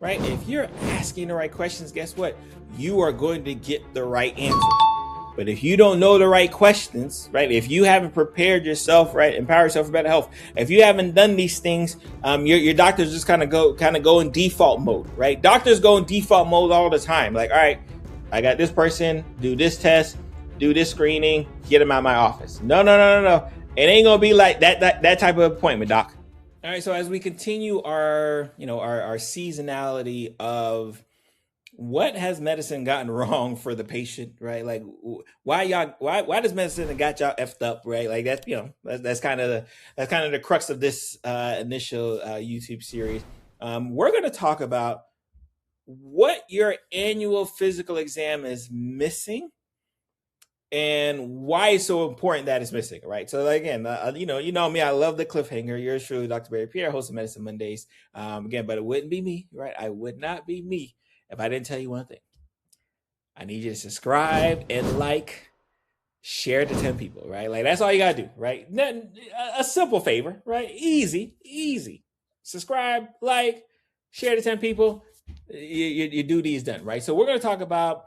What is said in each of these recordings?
right? If you're asking the right questions, guess what? You are going to get the right answers. But if you don't know the right questions, right? If you haven't prepared yourself, right, empower yourself for better health. If you haven't done these things, your doctors just kind of go in default mode, right? Doctors go in default mode all the time. Like, all right, I got this person, do this test, do this screening, get them out of my office. No. It ain't gonna be like that type of appointment, doc. All right, so as we continue our, our seasonality of what has medicine gotten wrong for the patient, right? Like, why does medicine got y'all effed up, right? Like that's that's kind of the crux of this initial YouTube series. We're going to talk about what your annual physical exam is missing and why it's so important that it's missing, right? So again, you know me, I love the cliffhanger. Yours truly, Dr. Barry Pierre, host of Medicine Mondays. Again, but it wouldn't be me, right? I would not be me if I didn't tell you one thing. I need you to subscribe and share it to 10 people, right? Like that's all you gotta do, right? A simple favor, right? Easy. Subscribe, share to 10 people. Your duty is done, right? So we're gonna talk about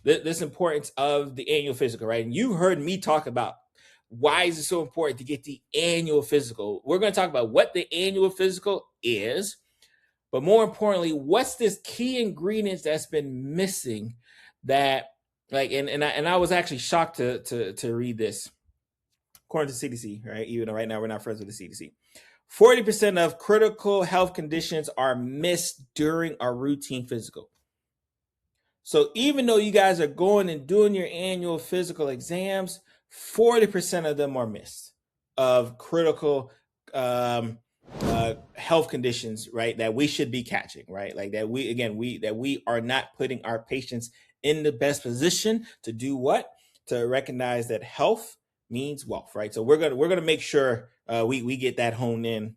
this importance of the annual physical, right? And you heard me talk about why is it so important to get the annual physical. We're going to talk about what the annual physical is, but more importantly, what's this key ingredients that's been missing that I was actually shocked to read this. According to CDC, right? Even though right now we're not friends with the CDC. 40% of critical health conditions are missed during our routine physical. So even though you guys are going and doing your annual physical exams, 40% of them are missed of critical health conditions, right? That we should be catching, right? Like that we are not putting our patients in the best position to do what? To recognize that health means wealth, right? So we're gonna make sure we get that honed in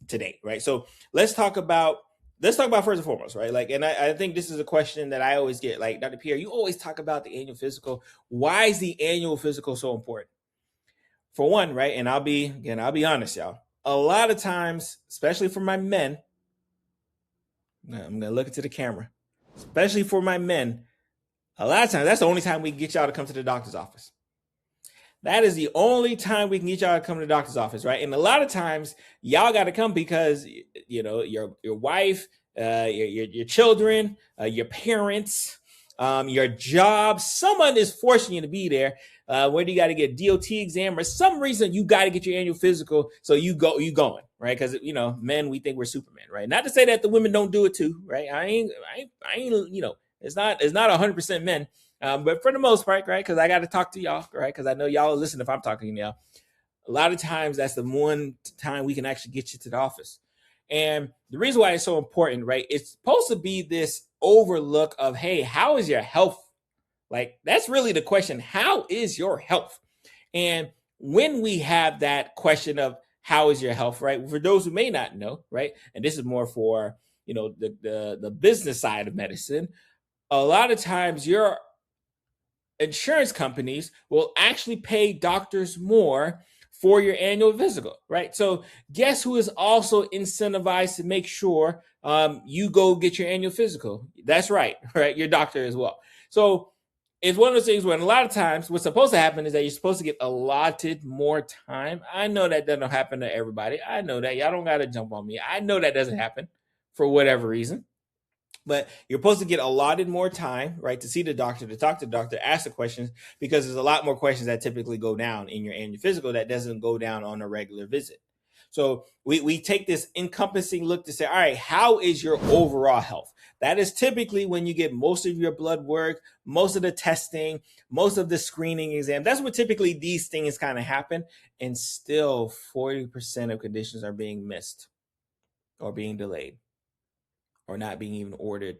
today, right? So let's talk about first and foremost, right? Like, and I think this is a question that I always get. Like, Dr. Pierre, you always talk about the annual physical. Why is the annual physical so important? For one, right? And I'll be honest, y'all. A lot of times, especially for my men, I'm gonna look into the camera. Especially for my men, a lot of times that's the only time we can get y'all to come to the doctor's office. That is the only time we can get y'all to come to the doctor's office, right? And a lot of times y'all got to come because your wife, your children, your parents, your job, someone is forcing you to be there. Whether you got to get a DOT exam or some reason you got to get your annual physical, so you going, right? Because men, we think we're Superman, right? Not to say that the women don't do it too, right? I ain't, it's not 100% men. But for the most part, right, because I got to talk to y'all, right, because I know y'all listen if I'm talking to y'all. A lot of times that's the one time we can actually get you to the office. And the reason why it's so important, right, it's supposed to be this overlook of, hey, how is your health? Like, that's really the question. How is your health? And when we have that question of how is your health, right, for those who may not know, right, and this is more for, the business side of medicine, a lot of times your insurance companies will actually pay doctors more for your annual physical, right? So guess who is also incentivized to make sure you go get your annual physical? That's right, right? Your doctor as well. So it's one of those things where a lot of times what's supposed to happen is that you're supposed to get allotted more time. I know that doesn't happen to everybody. I know that. Y'all don't got to jump on me. I know that doesn't happen for whatever reason. But you're supposed to get allotted more time, right, to see the doctor, to talk to the doctor, ask the questions, because there's a lot more questions that typically go down in your annual physical that doesn't go down on a regular visit. So we take this encompassing look to say, all right, how is your overall health? That is typically when you get most of your blood work, most of the testing, most of the screening exam. That's what typically these things kind of happen. And still 40% of conditions are being missed or being delayed or not being even ordered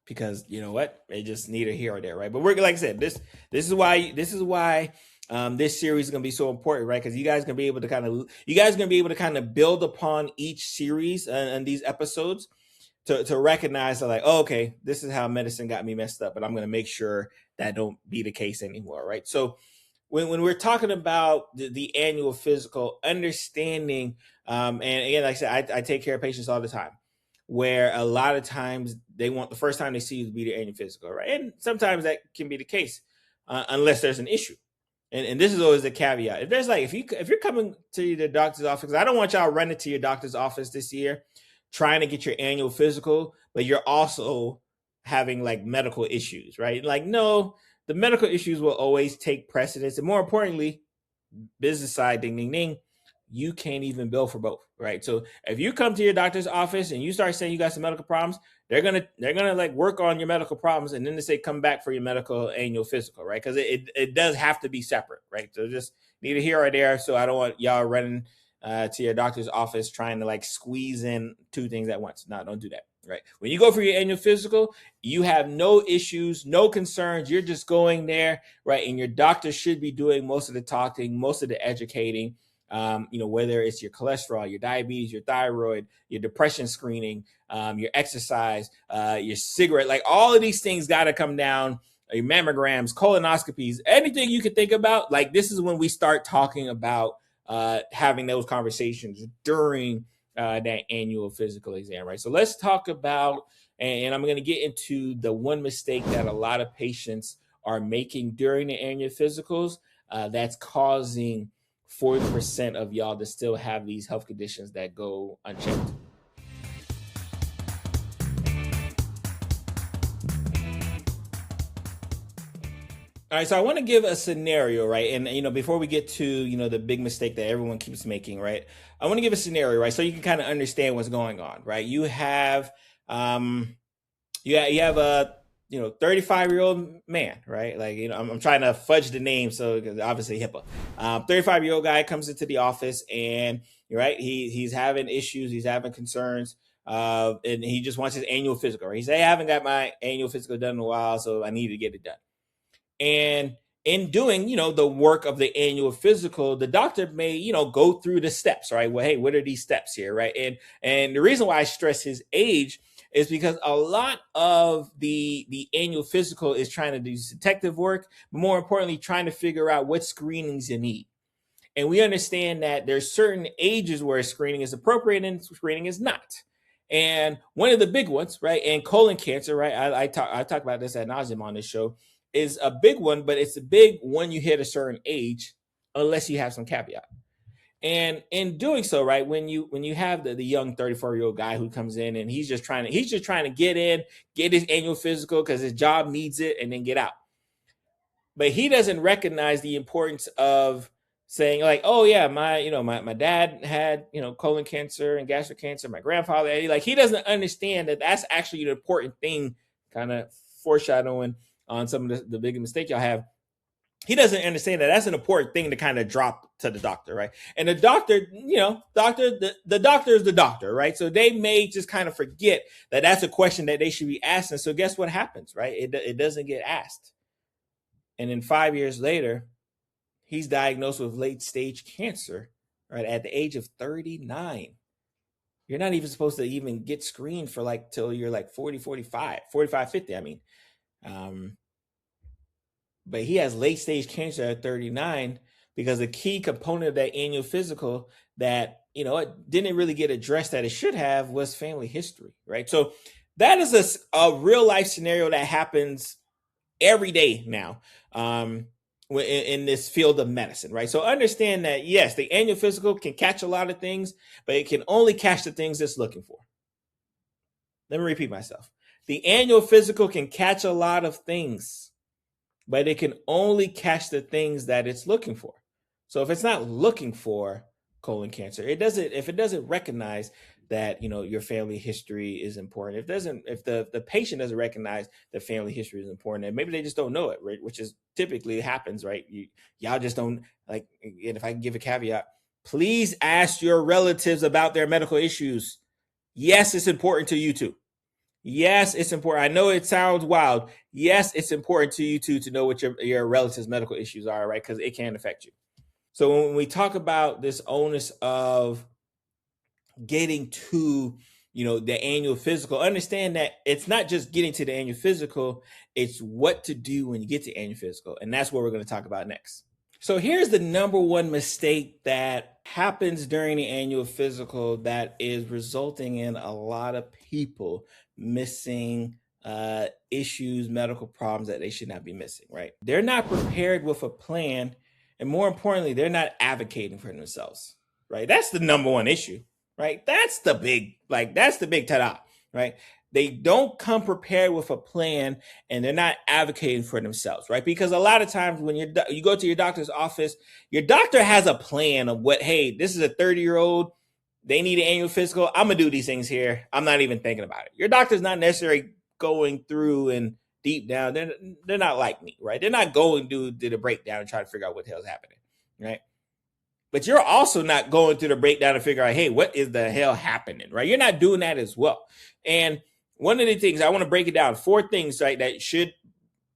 because you know what, they just neither here or there, right? But we're, like I said, this is why this series is going to be so important, right? Because you guys going to be able to kind of build upon each series and these episodes to recognize that, like, oh, okay, this is how medicine got me messed up, but I'm going to make sure that don't be the case anymore, right? So when we're talking about the annual physical, understanding, and again, like I said, I take care of patients all the time. where a lot of times they want the first time they see you to be the annual physical, right? And sometimes that can be the case, unless there's an issue. And this is always the caveat. If there's like if you're coming to the doctor's office, I don't want y'all running to your doctor's office this year trying to get your annual physical, but you're also having like medical issues, right? Like, no, the medical issues will always take precedence. And more importantly, business side, ding, ding, ding, you can't even bill for both, right? So if you come to your doctor's office and you start saying you got some medical problems, they're gonna like work on your medical problems, and then they say come back for your medical annual physical, right? Because it does have to be separate, right? So just neither here or there. So I don't want y'all running to your doctor's office trying to like squeeze in two things at once. No, don't do that. Right. When you go for your annual physical, you have no issues, no concerns. You're just going there, right? And your doctor should be doing most of the talking, most of the educating. Whether it's your cholesterol, your diabetes, your thyroid, your depression screening, your exercise, your cigarette, like all of these things got to come down. Your mammograms, colonoscopies, anything you could think about. Like this is when we start talking about having those conversations during that annual physical exam, right? So let's talk about, and I'm going to get into the one mistake that a lot of patients are making during the annual physicals that's causing 40% of y'all to still have these health conditions that go unchecked. All right, so I want to give a scenario, right? And before we get to the big mistake that everyone keeps making, right? I want to give a scenario, right, so you can kind of understand what's going on, right? You have you have a 35-year-old man, right? Like I'm trying to fudge the name, so because obviously HIPAA. 35-year-old guy comes into the office, and right, he's having issues, he's having concerns. And he just wants his annual physical. Right? He said, "Hey, I haven't got my annual physical done in a while, so I need to get it done." And in doing, the work of the annual physical, the doctor may, go through the steps, right? Well, hey, what are these steps here, right? And the reason why I stress his age is because a lot of the annual physical is trying to do detective work, but more importantly, trying to figure out what screenings you need. And we understand that there's certain ages where screening is appropriate and screening is not. And one of the big ones, right, and colon cancer, right? I talk about this ad nauseum on this show, is a big one, but it's a big when you hit a certain age, unless you have some caveat. And in doing so, right, when you have the young 34-year-old guy who comes in and he's just trying to get in, get his annual physical because his job needs it, and then get out. But he doesn't recognize the importance of saying like, oh yeah, my dad had colon cancer and gastric cancer, my grandfather, he doesn't understand that that's actually an important thing, kind of foreshadowing on some of the big mistake y'all have. He doesn't understand that that's an important thing to kind of drop to the doctor, right? And the doctor, the doctor is the doctor, right? So they may just kind of forget that that's a question that they should be asking. So guess what happens, right? It doesn't get asked. And then 5 years later, he's diagnosed with late stage cancer, right? At the age of 39. You're not even supposed to even get screened for like till you're like 40, 45, 50. I mean, but he has late stage cancer at 39 because the key component of that annual physical that, it didn't really get addressed that it should have was family history, right? So that is a real life scenario that happens every day now in this field of medicine, right? So understand that, yes, the annual physical can catch a lot of things, but it can only catch the things it's looking for. Let me repeat myself. The annual physical can catch a lot of things, but it can only catch the things that it's looking for. So if it's not looking for colon cancer, if it doesn't recognize that your family history is important, if the patient doesn't recognize that family history is important, and maybe they just don't know it, right? Which is typically happens, right? Y'all just don't like. And if I can give a caveat, please ask your relatives about their medical issues. Yes, it's important to you too. Yes, it's important. I know it sounds wild. Yes, it's important to you too to know what your relatives' medical issues are, right? Because it can affect you. So when we talk about this onus of getting to the annual physical, understand that it's not just getting to the annual physical, it's what to do when you get to annual physical. And that's what we're going to talk about next. So here's the number one mistake that happens during the annual physical that is resulting in a lot of people missing issues, medical problems that they should not be missing, right? They're not prepared with a plan. And more importantly, they're not advocating for themselves, right? That's the number one issue, right? That's the big ta-da, right? They don't come prepared with a plan and they're not advocating for themselves, right? Because a lot of times when you go to your doctor's office, your doctor has a plan of what, hey, this is a 30-year-old, they need an annual physical. I'm gonna do these things here. I'm not even thinking about it. Your doctor's not necessarily going through and deep down. They're not like me, right? They're not going to do the breakdown and try to figure out what the hell's happening, right? But you're also not going through the breakdown to figure out, hey, what is the hell happening, right? You're not doing that as well. And one of the things I want to break it down, 4 things, right, that should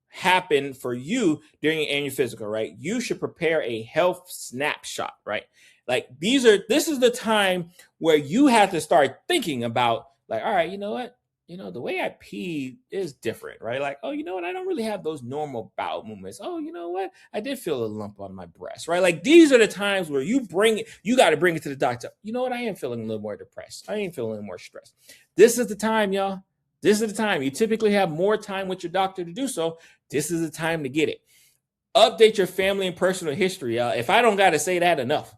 happen for you during your annual physical, right? You should prepare a health snapshot, right? Like this is the time where you have to start thinking about, like, all right, you know what? The way I pee is different, right? Like, oh, you know what? I don't really have those normal bowel movements. Oh, you know what? I did feel a lump on my breast, right? Like these are the times where you got to bring it to the doctor. You know what? I am feeling a little more depressed. I am feeling a little more stressed. This is the time, y'all. This is the time. You typically have more time with your doctor to do so. This is the time to get it. Update your family and personal history. If I don't got to say that enough,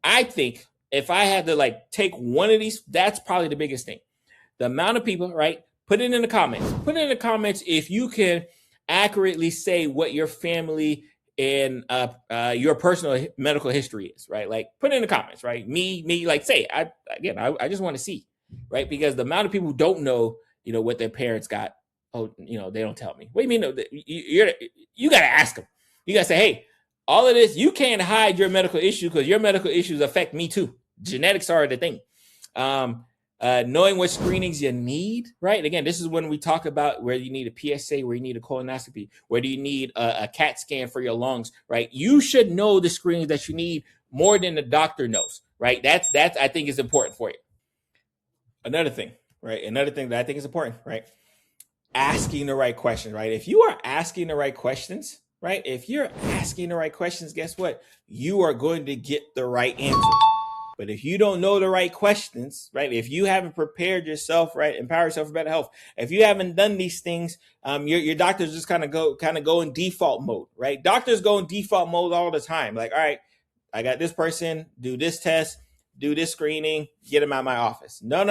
I think if I had to take one of these, that's probably the biggest thing. The amount of people, right? Put it in the comments. Put it in the comments if you can accurately say what your family and your personal medical history is, right? Like put it in the comments, right? Me, like say, I just want to see, right? Because the amount of people who don't know, what their parents got. Oh, they don't tell me. What do you mean? You got to ask them. You got to say, hey, all of this, you can't hide your medical issue because your medical issues affect me too. Genetics are the thing. Knowing what screenings you need, right? Again, this is when we talk about where you need a PSA, where you need a colonoscopy, where do you need a CAT scan for your lungs, right? You should know the screenings that you need more than the doctor knows, right? That's I think is important for you. Another thing, right? Another thing that I think is important, right? Asking the right questions, right? If you are asking the right questions, right? If you're asking the right questions, guess what? You are going to get the right answers. But if you don't know the right questions, right? If you haven't prepared yourself, right? Empower yourself for better health. If you haven't done these things, your doctors just kind of go in default mode, right? Doctors go in default mode all the time. Like, all right, I got this person, do this test, do this screening, get them out of my office. No.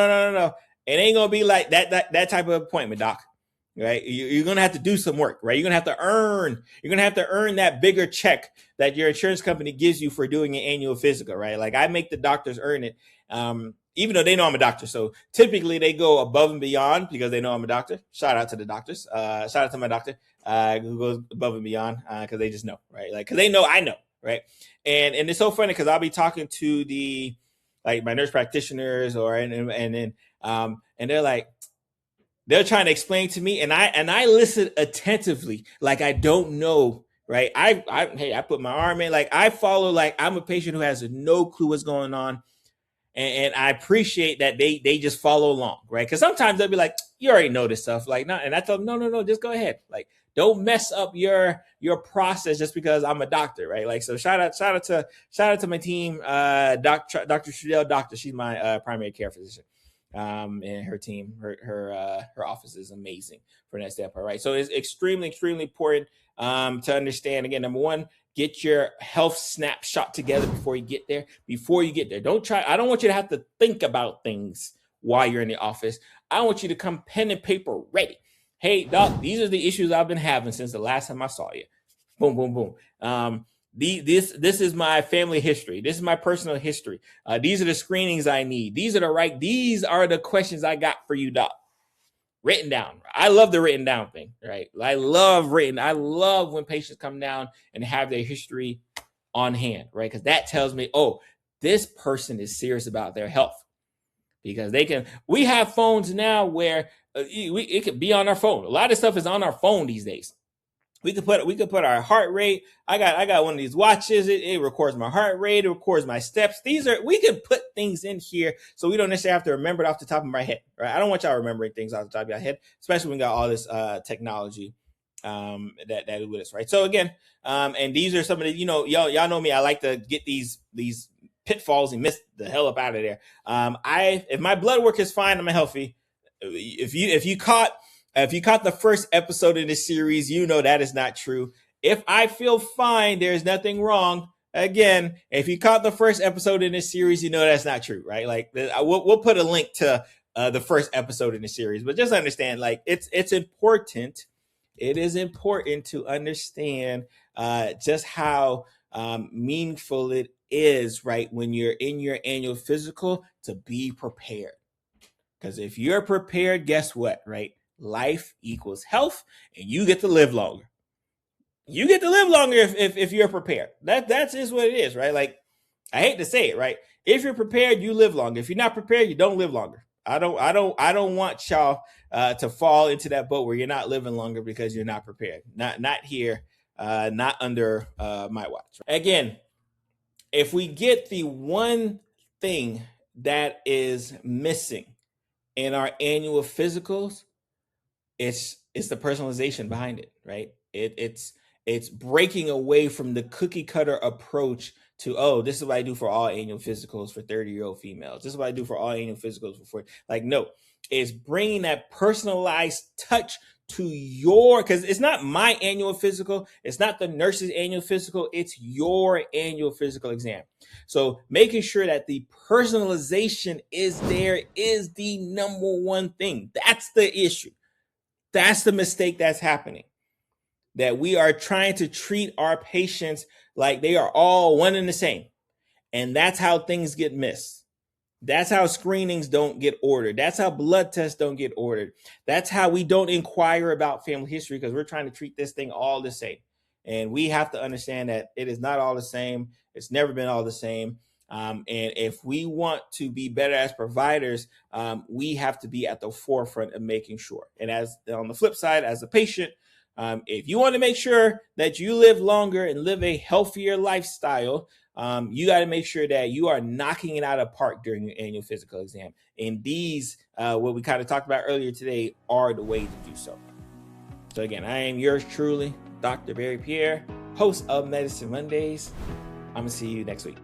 It ain't gonna be like that type of appointment, doc. Right? You're gonna have to do some work, right? You're gonna have to earn that bigger check that your insurance company gives you for doing an annual physical, right? Like I make the doctors earn it, even though they know I'm a doctor. So typically they go above and beyond because they know I'm a doctor. Shout out to the doctors. Shout out to my doctor who goes above and beyond because they just know, right? Like because they know I know, right? And it's so funny because I'll be talking to my nurse practitioners and they're like. They're trying to explain to me, and I listen attentively, like I don't know, right? I put my arm in, like I follow, like I'm a patient who has no clue what's going on, and I appreciate that they just follow along, right? Because sometimes they'll be like, you already know this stuff, like no, and I tell them no, just go ahead, like don't mess up your process just because I'm a doctor, right? Like so, shout out to my team, Dr. Trudell, doctor, she's my primary care physician. And her team, her office is amazing from that standpoint, right? So it's extremely important to understand. Again, number one, get your health snapshot together before you get there. I don't want you to have to think about things while you're in the office. I want you to come pen and paper ready. Hey, doc, these are the issues I've been having since the last time I saw you. Boom, boom, boom. This is my family history. This is my personal history. These are the screenings I need. These are the questions I got for you, doc. Written down. I love the written down thing, right? I love when patients come down and have their history on hand, right? Because that tells me, oh, this person is serious about their health. Because we have phones now where it could be on our phone. A lot of stuff is on our phone these days. We could put our heart rate. I got one of these watches. It records my heart rate. It records my steps. We can put things in here so we don't necessarily have to remember it off the top of my head, right? I don't want y'all remembering things off the top of your head, especially when we got all this technology that with us, right? So again, and these are some of the y'all know me. I like to get these pitfalls and miss the hell up out of there. If my blood work is fine, I'm healthy. If you caught the first episode of this series, you know that is not true. If I feel fine, there's nothing wrong. Again, if you caught the first episode in this series, you know that's not true, right? Like we'll put a link to the first episode in the series, but just understand, like it's important. It is important to understand just how meaningful it is, right, when you're in your annual physical, to be prepared. Because if you're prepared, guess what, right? Life equals health, and you get to live longer. You get to live longer if you're prepared. That's just what it is, right? Like, I hate to say it, right? If you're prepared, you live longer. If you're not prepared, you don't live longer. I don't want y'all to fall into that boat where you're not living longer because you're not prepared. Not here, not under my watch. Again, if we get the one thing that is missing in our annual physicals, it's the personalization behind it, right? It's breaking away from the cookie cutter approach to, oh, this is what I do for all annual physicals for 30-year-old females. This is what I do for all annual physicals for 40. Like, no, it's bringing that personalized touch to because it's not my annual physical. It's not the nurse's annual physical. It's your annual physical exam. So making sure that the personalization is there is the number one thing. That's the issue. That's the mistake that's happening. That we are trying to treat our patients like they are all one and the same. And that's how things get missed. That's how screenings don't get ordered. That's how blood tests don't get ordered. That's how we don't inquire about family history, because we're trying to treat this thing all the same. And we have to understand that it is not all the same. It's never been all the same. And if we want to be better as providers, we have to be at the forefront of making sure. And as on the flip side, as a patient, if you want to make sure that you live longer and live a healthier lifestyle, you got to make sure that you are knocking it out of the park during your annual physical exam. And these, what we kind of talked about earlier today, are the way to do so. So again, I am yours truly, Dr. Barry Pierre, host of Medicine Mondays. I'm going to see you next week.